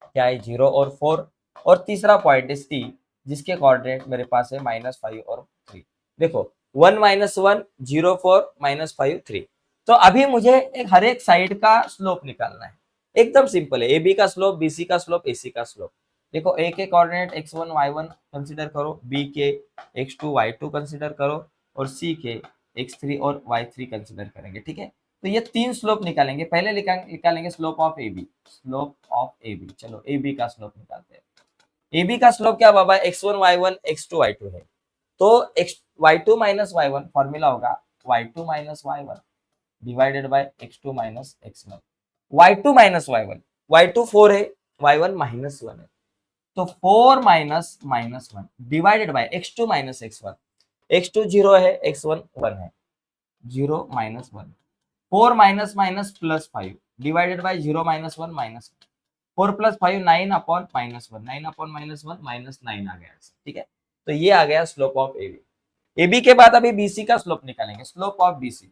A: क्या है, 0 और 4, और तीसरा पॉइंट है सी जिसके कोऑर्डिनेट मेरे पास है -5 और 3। देखो 1 - 1 0 4 -5 3। तो अभी मुझे एक हर एक साइड का स्लोप निकालना है, एकदम सिंपल है। ए बी का स्लोप, बी सी का स्लोप, ए सी का स्लोप। देखो ए के कोऑर्डिनेट x1 y1 कंसीडर करो, बी के x2 y2 कंसीडर करो, और सी के x3 और y3 कंसीडर करेंगे, ठीक है। तो ये 3 स्लोप निकालेंगे। पहले निकालेंगे slope of A B, slope of A B. चलो ए बी का स्लोप निकालते हैं। ए बी का स्लोप क्या बाबा, x1 y1 x2 y2 है, तो y2 माइनस y1 फॉर्मूला होगा y2 minus y1 divided by x2 minus x1। y2 minus y1, y2 4 है, y1 -1 है, तो 4 minus -1 divided by x2 minus x1, x2 0 है, x1 1 है, 0 - 1, 4 minus minus +5 divided by 0 - 1 -1, 4 + 5 9 upon -1, 9 upon -1 -9 आ गया, ठीक है। तो ये आ गया slope of A B. A B के बाद अभी बीसी का स्लोप निकालेंगे, स्लोप ऑफ बीसी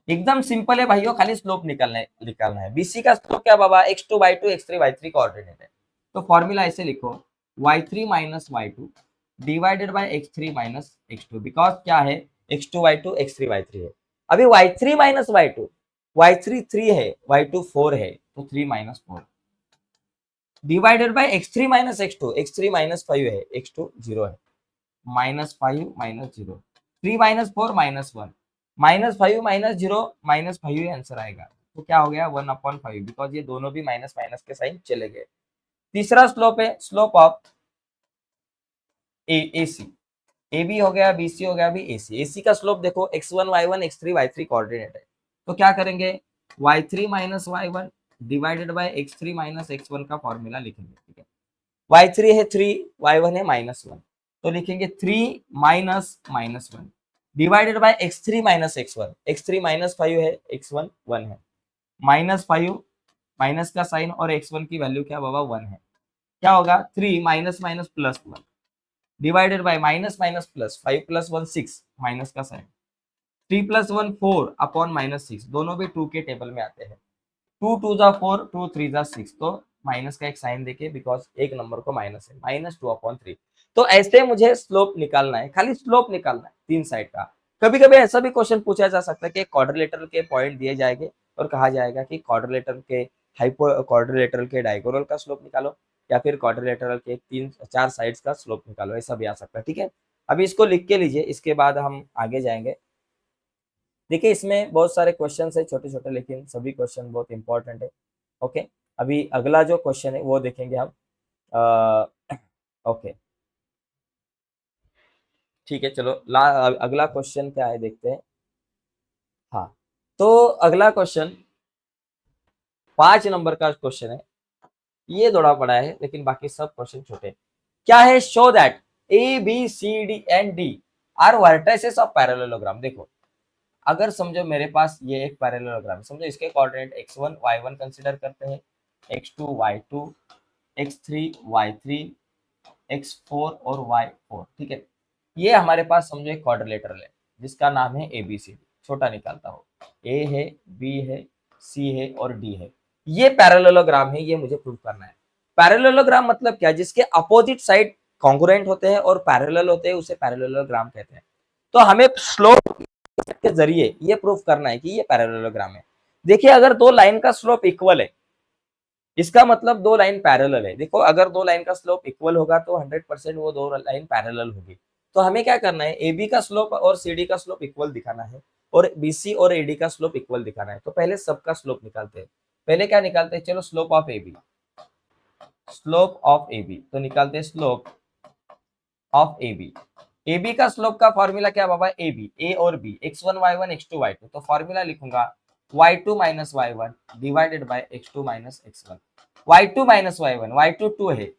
A: एकदम सिंपल है भाइयों, खाली स्लोप निकालना है। बीसी का स्लोप क्या बाबा, x2 y2 x3 y3 coordinate है, तो फॉर्मूला ऐसे लिखो y3 minus y2 divided by x3 minus x2, because क्या है, x2 y2 x3 y3 है। अभी y3 माइनस y2, y3 3 है, y2 4 है, तो 3 minus 4 divided by x3 minus x2, x3 minus 5 है, x2 0 है, -5 माइनस 0, 3 माइनस 4 -1, -5 माइनस 0 -5 ही आंसर आएगा। तो क्या हो गया, 1/5, बिकॉज ये दोनों भी माइनस माइनस के साइन चले गए। तीसरा स्लोप है slope of A C, A B हो गया, बी सी हो गया, अभी ए सी का स्लोप देखो x1 y1 x3 y3 coordinate है, तो क्या करेंगे, y3 minus y1 divided bye x3 minus x1 का फॉर्मूला लिखेंगे, ठीक है। y3 है 3, y1 है -1, तो लिखेंगे 3 minus -1 divided by x3 minus x1, x3 -5 है, x1 1 है, -5 माइनस का साइन, और x1 की वैल्यू क्या बाबा 1 है, क्या होगा 3 minus minus +1 divided by minus minus plus, 5 + 1 6 minus का साइन, 3 + 1 4 अपॉन -6, दोनों भी 2 के टेबल में आते हैं, 2 2 जा 4, 2 3 जा 6, तो माइनस का एक साइन देके, बिकॉज एक नंबर को माइनस है, -2/3। तो ऐसे मुझे स्लोप निकालना है, खाली स्लोप निकालना है तीन साइड का। कभी कभी ऐसा भी क्वेश्चन पूछा जा सकता है कि क्वाड्रिलेटरल के पॉइंट दिए जाएंगे और कहा जाएगा कि क्वाड्रिलेटरल के क्वाड्रिलेटरल के डायगोनल का स्लोप निकालो, या फिर क्वाड्रिलेटरल के तीन चार साइड्स का स्लोप निकालो, ऐसा भी आ सकता है। ठीक है, अभी इसको लिख के लीजिए, इसके बाद हम आगे जाएंगे। देखिए इसमें बहुत सारे क्वेश्चन है छोटे छोटे, लेकिन सभी क्वेश्चन बहुत इंपॉर्टेंट है। ओके, अभी अगला जो क्वेश्चन है वो देखेंगे हम। ओके ठीक है, चलो अगला क्वेश्चन क्या है देखते हैं। हाँ, तो अगला क्वेश्चन 5 नंबर का क्वेश्चन है। ये थोड़ा बड़ा है लेकिन बाकी सब क्वेश्चन छोटे। क्या है? Show that A B C D and D are vertices of parallelogram. देखो, अगर समझो मेरे पास ये एक पैरेललोग्राम, समझो इसके कोऑर्डिनेट x1 y1 कंसीडर करते हैं, x2 y2, x3 y3, x4 और y4। ठीक है, ये हमारे पास समझो एक क्वाड्रिलेटरल है जिसका नाम है एबीसीडी। छोटा निकालता हूँ, ए है, बी है, सी है और डी है। ये पैरेललोग्राम है, ये मुझे प्रूव करना है। पैरेललोग्राम मतलब क्या? जिसके अपोजिट साइड कॉन्ग्रुएंट होते हैं और पैरेलल होते हैं, उसे पैरेललोग्राम कहते हैं। तो हमें स्लोप के जरिए ये प्रूफ करना है कि ये पैरेललोग्राम है। देखिए, अगर दो लाइन का स्लोप इक्वल है, इसका मतलब दो लाइन पैरेलल है। देखो, अगर दो लाइन का स्लोप इक्वल होगा तो 100% वो दो लाइन पैरेलल होगी। तो हमें क्या करना है? ए बी का स्लोप और सी डी का स्लोप इक्वल दिखाना है, और बी सी और ए डी का स्लोप इक्वल दिखाना है। तो पहले सबका स्लोप निकालते हैं। पहले क्या निकालते हैं? चलो slope of A B, slope of A B. तो निकालते हैं slope of A B. A B का स्लोप का फॉर्मूला क्या बाबा? ए बी, ए और B, x1 y1 x2 y2। तो फॉर्मूला लिखूंगा y2 minus y1 divided by x2 minus x1। y2 minus y1, y2 2 है,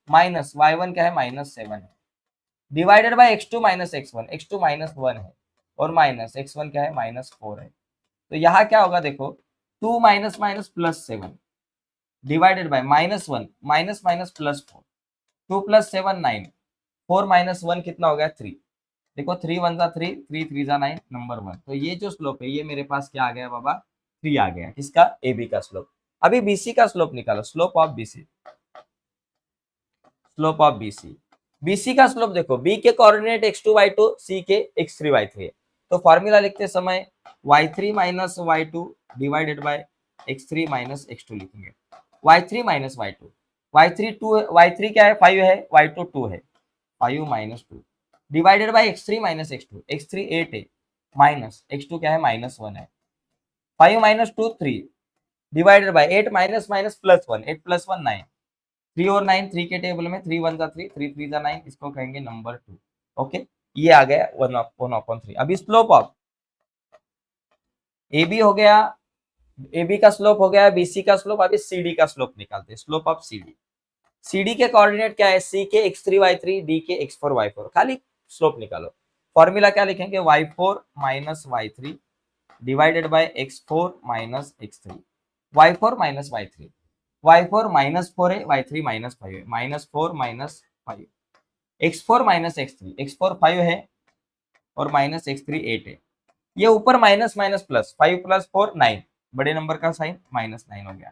A: माइनस y1 क्या है? -7 है, divided by x2 minus x1, x2 -1 है, और माइनस x1 क्या है? -4 है। तो यहाँ क्या होगा? देखो, 2 minus minus +7 divided by -1 minus minus +4, 2 + 7 9, 4 - 1 कितना हो गया? 3। देखो, 3 1 जा 3, 3 3 जा 9, नंबर 1। तो ये जो स्लोप है ये मेरे पास क्या आ गया बाबा? 3 आ गया। किसका? ए बी का स्लोप। अभी बीसी का स्लोप निकालो, slope of BC, slope of BC. BC का स्लोप देखो, बी के कोऑर्डिनेट x2 y2, सी के x3 y3 है। तो फॉर्मूला लिखते समय y3 minus y2 divided by x3 minus x2 लिखेंगे। y3 माइनस y2, y3 2 है, y3 क्या है? 5 है, y2 2 है, 5 minus 2 divided bye x3 minus x2, x3 8 है, माइनस x2 क्या है? -1 है, 5 minus 2 3 divided by 8 minus minus +1, 8 + 1 9, 3 और 9 3 के टेबल में, 3 1 जा 3, 3 3 जा 9, इसको कहेंगे नंबर 2। ओके, ये आ गया 1/3। अभी स्लोप ऑफ ए बी हो गया, ए बी का स्लोप हो गया, बी सी का स्लोप। अभी सी डी का स्लोप निकालते हैं, slope of C D. C D के कोऑर्डिनेट क्या है? सी के x3 y3, डी के x4 y4। खाली स्लोप निकालो। फॉर्मूला क्या लिखेंगे? y4 minus y3 divided by x4 minus x3, y4 minus y3, y4 -4 है, y3 -5 है, -4 -5, x4 माइनस x3, x4 5 है और माइनस x3 8 है। ये ऊपर माइनस माइनस प्लस, 5 + 4 9, बड़े नंबर का साइन -9 हो गया।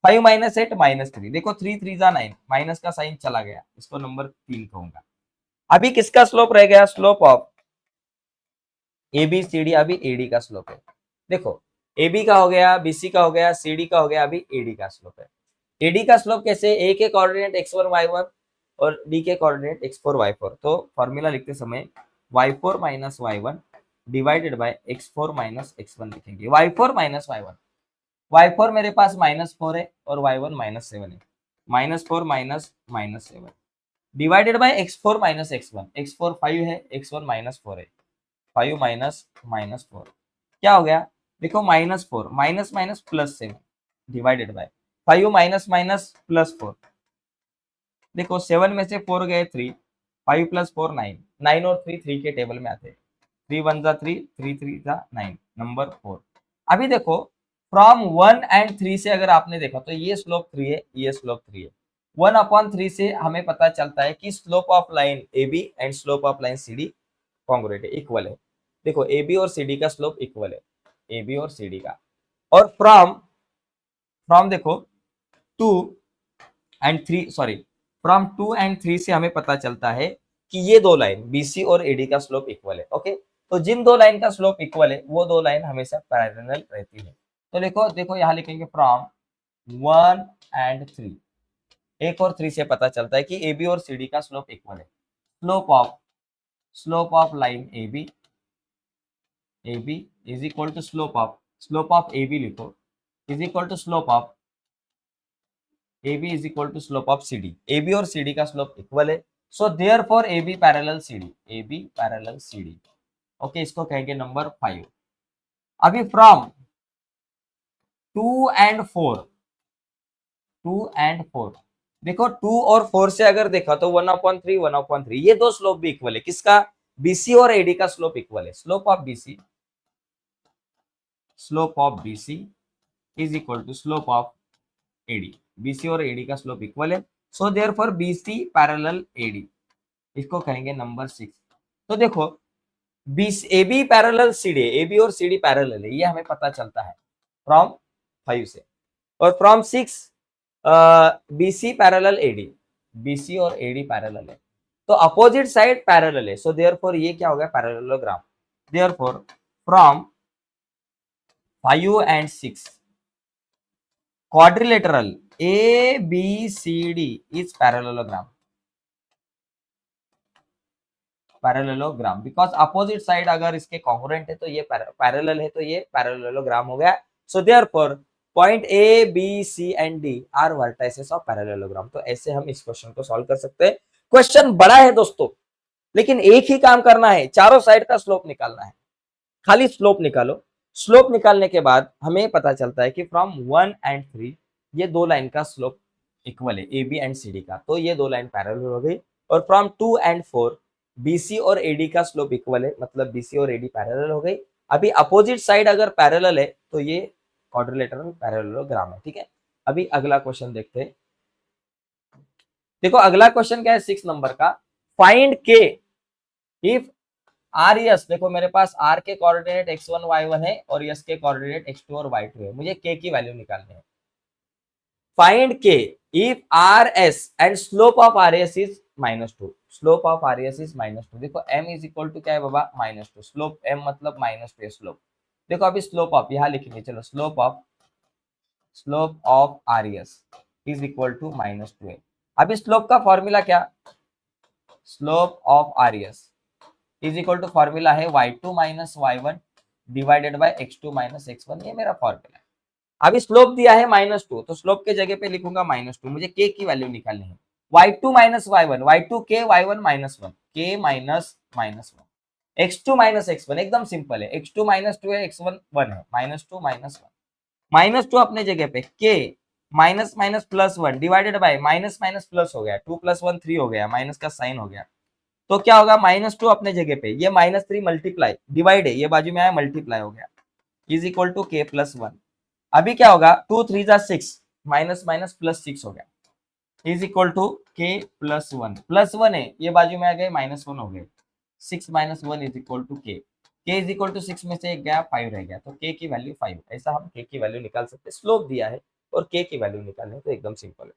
A: 5 - 8 -3। देखो, 3 3 जा 9, माइनस का साइन चला गया, इसको नंबर 3 कहूंगा। अभी किसका स्लोप रह गया? Slope of A B C D. अभी ए डी का स्लोप है। देखो, ए बी का हो गया, बी सी का हो गया, सी डी का हो गया, अभी ए डी का स्लोप है। ए डी का स्लोप कैसे? ए के कोऑर्डिनेट x1 y1 और डी के कोऑर्डिनेट x4 y4। तो फॉर्मूला लिखते समय y4 minus y1 divided bye x4 minus x1 लिखेंगे। y4 माइनस y1, y4 मेरे पास -4 है और y1 -7 है, -4 minus -7 divided by x4 minus x1, x4 5 है, x1 -4 है, 5 माइनस -4 क्या हो गया? देखो, -4 minus minus +7 divided by 5 minus minus +4। देखो, 7 में से 4 गए 3, 5 + 4 9, 9 और 3 3 के टेबल में आते हैं, 3 1 जा 3, 3 3 जा 9, नंबर 4। अभी देखो, फ्रॉम 1 एंड 3 से अगर आपने देखा तो ये स्लोप 3 है, ये स्लोप 3 है। 1/3 से हमें पता चलता है कि slope of line A B and slope of line C D congruent है, इक्वल है। देखो, ए बी और सी डी का स्लोप इक्वल है, ए बी और सी डी का। और फ्रॉम फ्रॉम देखो 2 and three, sorry, from 2 and 3 से हमें पता चलता है कि ये दो लाइन BC और AD का स्लोप इक्वल है। ओके, तो जिन दो लाइन का स्लोप इक्वल है वो दो लाइन हमेशा पैरेलल रहती है। तो देखो देखो यहाँ लिखेंगे फ्रॉम 1 एंड 3, 1 और 3 से पता चलता है कि AB और CD का स्लोप इक्वल है। Slope of line AB is equal to slope of AB लिखो is equal to slope of AB is equal to slope of CD। AB और CD का स्लोप इक्वल है, so therefore AB parallel CD, AB parallel CD। Okay, इसको कहेंगे number 5। अभी from 2 and 4, 2 and 4, देखो 2 और 4 से अगर देखा तो 1/3 1/3, ये दो स्लोप भी इक्वल है। किसका? BC और AD का स्लोप इक्वल है। Slope of BC is equal to slope of AD। BC और AD का स्लोप इक्वल है, so therefore BC parallel AD, इसको कहेंगे नंबर 6। तो देखो AB पैरेलल CD, AB और CD पैरेलल है, ये हमें पता चलता है फ्रॉम 5 से। और from 6 BC parallel AD, BC और AD पैरेलल है, तो अपोजिट साइड पैरेलल है, सो देयरफॉर ये क्या हो गया? Parallelogram. Therefore from 5 and 6 quadrilateral ABCD is parallelogram because opposite side अगर इसके कॉन्ग्रुएंट है तो ये पैरेलल है, तो ये पैरेललोग्राम हो गया। So therefore point A B C and D are vertices of parallelogram. तो ऐसे हम इस क्वेश्चन को सॉल्व कर सकते हैं। क्वेश्चन बड़ा है दोस्तों, लेकिन एक ही काम करना है, चारों साइड का स्लोप निकालना है। खाली स्लोप निकालो। स्लोप निकालने के बाद हमें पता चलता है कि फ्रॉम 1 एंड 3 ये दो लाइन का स्लोप इक्वल है AB एंड CD का, तो ये दो लाइन पैरेलल हो गई। और फ्रॉम 2 एंड 4 BC और AD का स्लोप इक्वल है, मतलब BC और AD पैरेलल हो गई। अभी अपोजिट साइड अगर पैरेलल है तो ये क्वाड्रिलेटरल पैरेललोग्राम है। ठीक है, अभी अगला क्वेश्चन देखते हैं। देखो अगला क्वेश्चन क्या है 6 नंबर का, फाइंड K इफ RS, देखो मेरे पास R के कोऑर्डिनेट x1 y1 है और S के कोऑर्डिनेट x2 और y2 है, मुझे K की वैल्यू निकालनी है। Find K if RS and slope of RS is -2, slope of RS is -2। देखो M इज इक्वल टू क्या है बाबा? -2। स्लोप M मतलब -2 स्लोप। देखो अभी स्लोप ऑफ यहाँ लिखेंगे, चलो slope of RS is equal to -2 है। अभी स्लोप का फॉर्मूला क्या? Slope of RS is equal to formula है y2 minus y1 divided by x2 minus x1, ये मेरा फॉर्मूला है। अभी स्लोप दिया है -2, तो स्लोप के जगह पे लिखूंगा -2, मुझे k की वैल्यू निकालनी है। y2 minus y1, y2 k y1 -1, k minus -1, x2 minus x1, एकदम सिंपल है। x2 -2 है, x1 1 है, -2 -1, -2 अपने जगह पे, k minus minus plus 1 divided by minus minus plus हो गया, 2 + 1 3 हो गया, माइनस का साइन हो गया, तो क्या होगा? -2 अपने जगह पे, ये -3 मल्टीप्लाई डिवाइड है, ये बाजू में आया मल्टीप्लाई हो गया, इज इक्वल टू k + 1। अभी क्या होगा? 2 3 जा 6, माइनस माइनस प्लस 6 हो गया, इज इक्वल टू k + 1, +1 है, ये बाजू में आ गए -1 हो गए, 6 - 1 is equal to k। k is equal to 6 में से एक गया 5 रह गया, तो k की वैल्यू 5। ऐसा हम k की वैल्यू निकाल सकते हैं। स्लोप दिया है और k की वैल्यू निकालनी है, तो एकदम सिंपल है।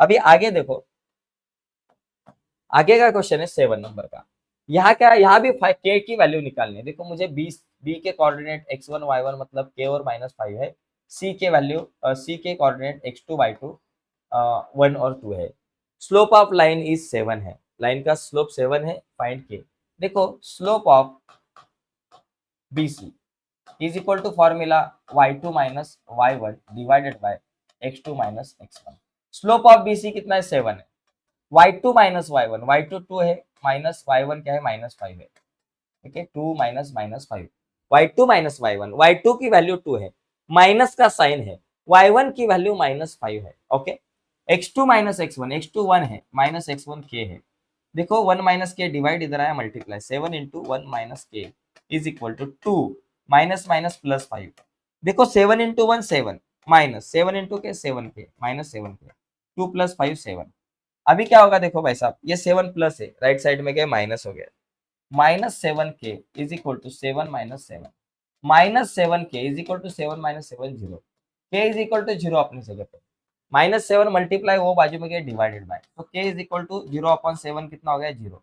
A: अभी आगे देखो, आगे का क्वेश्चन है 7 नंबर का। यहाँ क्या? यहाँ भी k की वैल्यू निकालनी है। देखो मुझे b के कोऑर्डिनेट x1 y1 मतलब k और -5 है, c के वैल्यू c के कोऑर्डिनेट x2 y2 1 और 2 है। स्लोप ऑफ लाइन इज 7 है, लाइन का स्लोप 7 है, फाइंड k। देखो slope of BC is equal to formula y2 minus y1 divided by x2 minus x1। Slope of BC कितना है? 7 है। y2 माइनस y1, y2 2 है, माइनस y1 क्या है? -5 है। ठीक है, 2 minus -5, y2 minus y1, y2 की वैल्यू 2 है, माइनस का साइन है, y1 की वैल्यू -5 है। Okay, x2 minus x1, x2 1 है, माइनस x1 k है। देखो 1 माइनस के डिवाइड इधर आया multiply, 7 into 1 minus k is equal to 2 minus minus plus 5। देखो 7 इंटू 1 7 माइनस 7 इंटू के 7 के माइनस 7 के 2 + 5 7। अभी क्या होगा? देखो भाई साहब, ये 7 प्लस है, राइट साइड में गए माइनस हो गया, -7k is equal to 7 - 7, -7k is equal to 7 - 7 0, k is equal to 0 अपनी जगह पे। -7 मल्टीप्लाई वो बाजू में गया डिवाइडेड बाय, तो k इज इक्वल टू 0/7 कितना हो गया 0,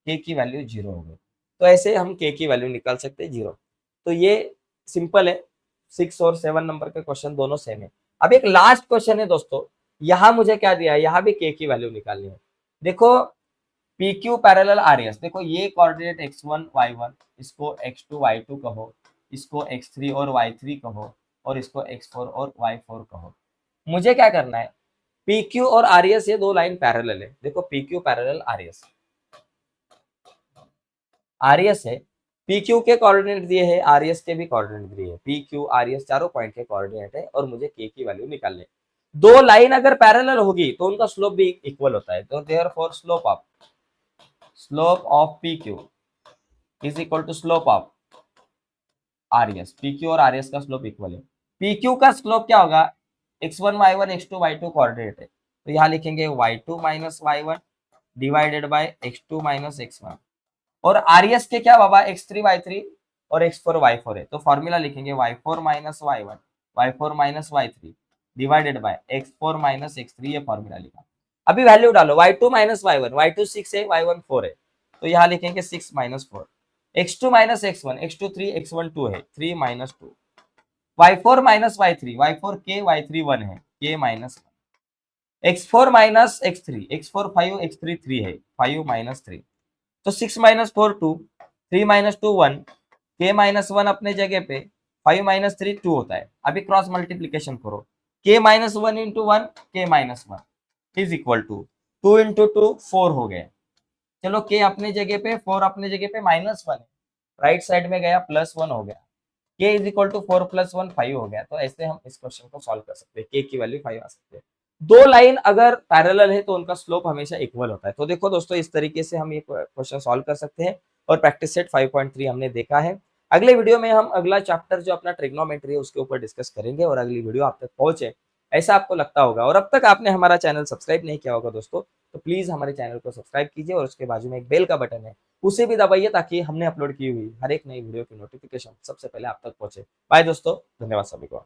A: k की वैल्यू 0 हो गई। तो ऐसे हम k की वैल्यू निकाल सकते हैं 0। तो ये सिंपल है, 6 और 7 नंबर के क्वेश्चन दोनों सेम है। अब एक लास्ट क्वेश्चन है दोस्तों, यहाँ मुझे क्या दिया है, यहाँ भी k की वैल्यू निकालनी है। देखो P Q parallel R S, देखो ये कोऑर्डिनेट x1 y1, इसको x2 y2 कहो, इसको x3 और y3 कहो, और इसको x4 और y4 कहो। मुझे क्या करना है, पी क्यू और आर एस ये दो लाइन पैरेलल है। देखो P Q parallel R S, R S है, पी क्यू के कोऑर्डिनेट दिए हैं, आर एस के भी कोऑर्डिनेट दिए हैं, पी क्यू आर एस चारों पॉइंट के कोऑर्डिनेट है, और मुझे के की वैल्यू निकालनी। दो लाइन अगर पैरेलल होगी तो उनका स्लोप भी इक्वल होता है, तो therefore slope of P Q is equal to slope of R S. P Q और आर एस का स्लोप इक्वल है। पी क्यू का स्लोप क्या होगा, x1 y1 x2 y2 coordinate है, तो यहाँ लिखेंगे y2 minus y1 divided by x2 minus x1, और आर एस के क्या बाबा x3 y3 और x4 y4 है, तो फॉर्मूला लिखेंगे y4 minus y1 y4 minus y3 divided by x4 minus x3, ये फॉर्मूला लिखा। अभी वैल्यू डालो, y2 माइनस y1, y2 6 है, y1 4 है, तो यहाँ लिखेंगे 6 minus 4, x2 minus x1, x2 3 x1 2 है, 3 minus 2, y4 minus y3, y4 k y3 1 है, k minus 1, x4 minus x3, x4 5 x3 3 है, 5 माइनस 3, तो 6 माइनस 4 2, 3 माइनस 2 1, k माइनस 1 अपने जगह पे, 5 माइनस 3 2 होता है। अभी क्रॉस मल्टीप्लीकेशन करो, k minus 1 into 1 k minus 1 is equal to 2 into 2 4 हो गए। चलो k अपने जगह पे, 4 अपने जगह पे, -1 है, राइट साइड में गया +1 हो गया, k इज इक्वल टू 4 + 1 5 हो गया। तो ऐसे हम इस क्वेश्चन को सॉल्व कर सकते हैं, k की वैल्यू 5 आ सकते हैं। दो लाइन अगर पैरेलल है तो उनका स्लोप हमेशा इक्वल होता है। तो देखो दोस्तों, इस तरीके से हम ये क्वेश्चन सॉल्व कर सकते हैं, और प्रैक्टिस सेट 5.3 हमने देखा है। अगले वीडियो में हम अगला चैप्टर जो अपना ट्रिग्नोमेट्री है उसके ऊपर डिस्कस करेंगे, और अगली वीडियो आप तक पहुंचे ऐसा आपको लगता होगा, और अब तक आपने हमारा चैनल सब्सक्राइब नहीं किया होगा दोस्तों, तो प्लीज हमारे चैनल को सब्सक्राइब कीजिए, और उसके बाजू में एक बेल का बटन है उसे भी दबाइए, ताकि हमने अपलोड की हुई हर एक नई वीडियो की नोटिफिकेशन सबसे पहले आप तक पहुंचे। बाय दोस्तों, धन्यवाद सभी को।